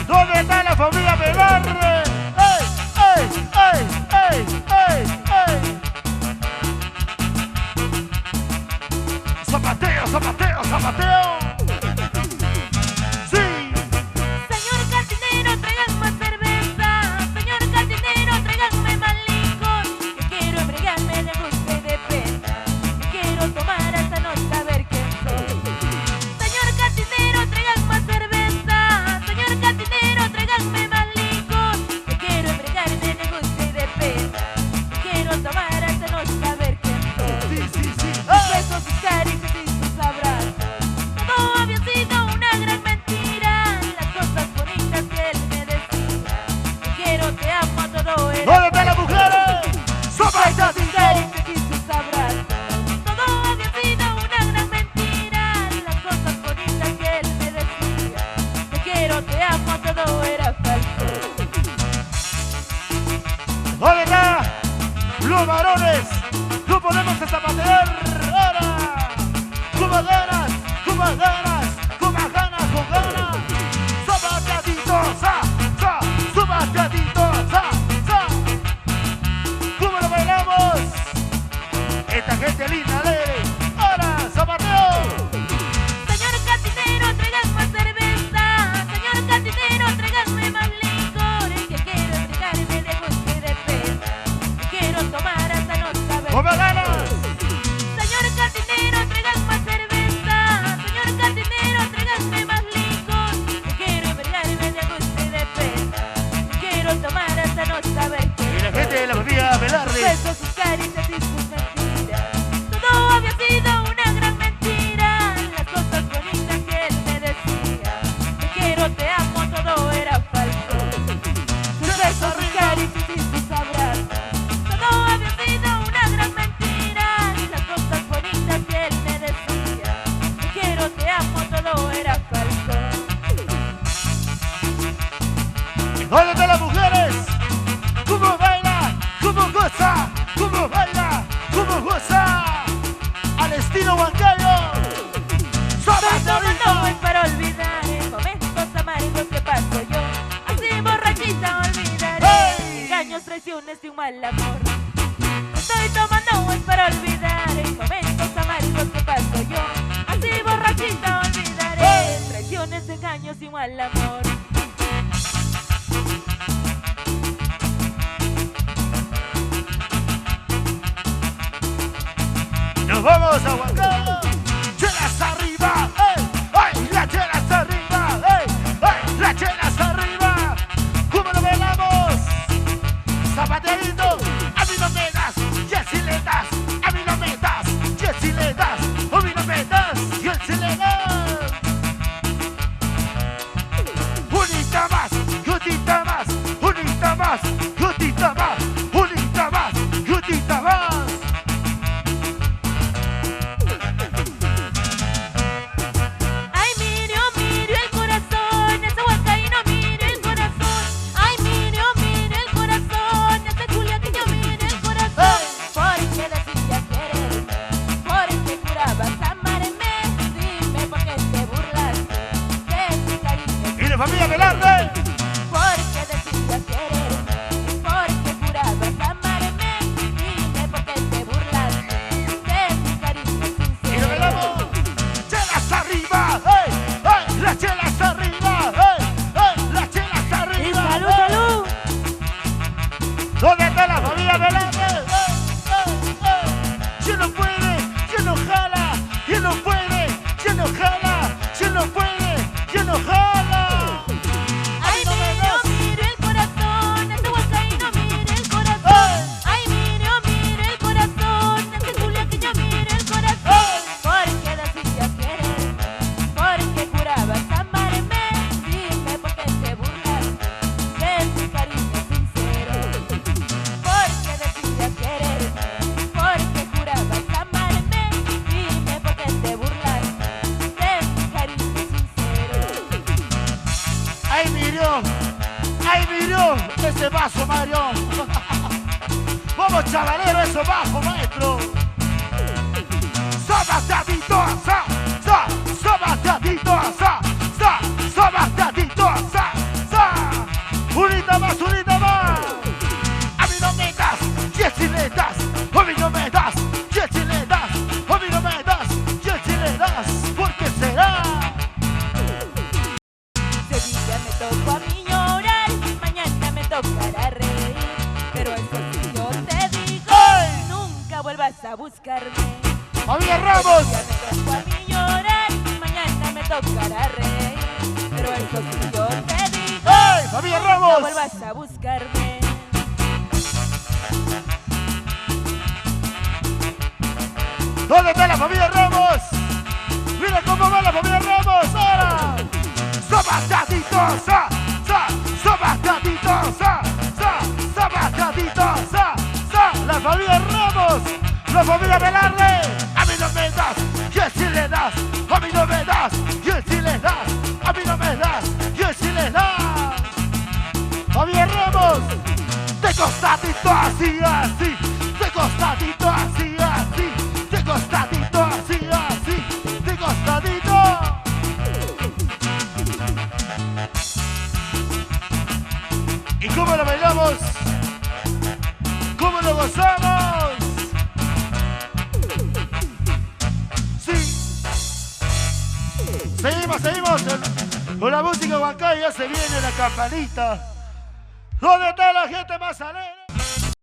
¿Dónde está la familia Velarde? ¡Ey, ey, ey, ey, ey, ey! ¡Zapateo, zapateo, zapateo! ¡Sí! Señor cantinero, tráiganme cerveza. Señor cantinero, tráiganme más licor. Que quiero embriagarme de gusto y de pena. Que quiero tomar hasta no saber quién soy. Señor cantinero, tráiganme cerveza. Señor cantinero, tráiganme más licor. Que quiero embriagarme de gusto y de pena. Que quiero tomar hasta no saber quién soy. ¡Sí, sí, sí! Sus besos, sus caricias y sus abrazos. Todo había sido una gran mentira. Las cosas bonitas que él me decía. Te quiero, te amo, todo era. ¿Dónde están las mujeres? Sus ¡Zapateo! caricias y sus abrazos. Todo había sido una gran mentira. Las cosas bonitas que él me decía. Te quiero, te amo, todo era falso. ¿Dónde están los varones? No podemos zapatear ahora. Como ganas, como ganas, como ganas, con ganas. Zapateadito, sa, sa, zapateadito, sa, sa. ¿Cómo lo bailamos? Esta gente linda, alegre. Ahora, zapateo. Señor cantinero, tráiganme cerveza. Señor cantinero, tráiganme más licor. Que quiero embriagarme de gusto y de pena. Que quiero tomar hasta no saber. ¡Como ganas! Señor cantinero, tráiganme cerveza. Señor cantinero, tráiganme más licor. Que quiero embriagarme de gusto y de pena. Que quiero tomar hasta no saber Y qué. la gente de la familia Sus Velarde. besos, sus caricias y sus mentiras. Todo había sido una gran mentira. Las cosas bonitas que él me decía. Te quiero, te amo, todo era falso. Sus besos, sus caricias y sus abrazos. Todo había sido una gran mentira. Las cosas bonitas que él me decía. Te quiero, te amo, todo era falso. ¿Dónde están las mujeres? ¿Cómo baila? ¿Cómo goza? ¿Cómo baila? ¿Cómo goza? Al estilo Huancayo. Tomando ¡Zapateadito! es para olvidar momentos amargos que paso yo. Así borrachita olvidaré ¡Hey! engaños, traiciones y un mal amor. Estoy tomando es para olvidar momentos amargos que paso yo. Así borrachita olvidaré ¡Hey! traiciones, engaños y un mal amor. Nos vamos a Huancayo. Chelas arriba, ¡ey! ¡Ay! ¡Las chelas arriba! ¡Ey! ¡Ay! ¡Las chelas arriba! ¿Cómo lo bailamos? Zapateadito. A mí no me das, y él sí le das. A mí no me das, y él sí le das. A mí no me das, y él sí le das. Unita más, unita más, unita más, unita más, unita más, unita más. Ay, miro, miro el corazón, ese huancaíno miro el corazón. Ay, miro, miro el corazón, ese culiaqueño miro el corazón. Porque decías quererme, porque jurabas amarme. Dime por qué te burlaste de mi cariño. Y de familia Velarde. Porque decías quererme, porque jurabas amarme. Dime por qué te burlaste de mi cariño Y lo sincero. bailamos. Chelas arriba, ¡ey! ¡Ey! Las chelas arriba, ¡ey! ¡Ey! Las chelas Y arriba. salud, ¡Ey! salud. ¿Dónde está la familia Velarde? ¡Ey! ¡Ey! ¡Ey! ¿Quién no puede? ¿Quién no jala? ¿Quién no puede? ¿Quién no jala? ¿Quién no puede? ¿Quién no jala? Ay, no me miro, das. miro el corazón, este huancaíno mira el corazón. Ay, miro, miro el corazón, este culiaqueño mira el corazón. Porque decías quererme, porque jurabas amarme. Dime por qué te burlaste de mi cariño sincero. Porque decías quererme, porque jurabas amarme. Dime por qué te burlaste de mi cariño sincero. ¡Ay, miró! Ese vaso, Mario. Vamos, chavalero, eso bajo, maestro. Zapateadito, sa, sa, zapateadito, sa, sa, zapateadito. vuelvas a buscarme. ¡Familia Ramos! Ya me tocó a mí llorar, mañana me tocará reír. Pero eso sí yo te digo, ¡Hey, familia Ramos! no vuelvas a buscarme. ¿Dónde está la familia Ramos? Mira cómo va la familia Ramos. ¡Ahora! ¡Zapataditos! ¡Zapataditos! ¡Zapataditos! La familia Ramos. La familia Velarde. A mí no me das. Y él sí le das. A mí no me das. Y él sí le das. A mí no me das. Y él sí le das. Familia Ramos. De costadito así, así. De costadito así, así. De costadito así, así. De costadito. ¿Y cómo lo bailamos? ¿Cómo lo gozamos? Sí. Seguimos con la música Huancayo. Ya se viene la campanita. ¿Dónde está la gente más alegre?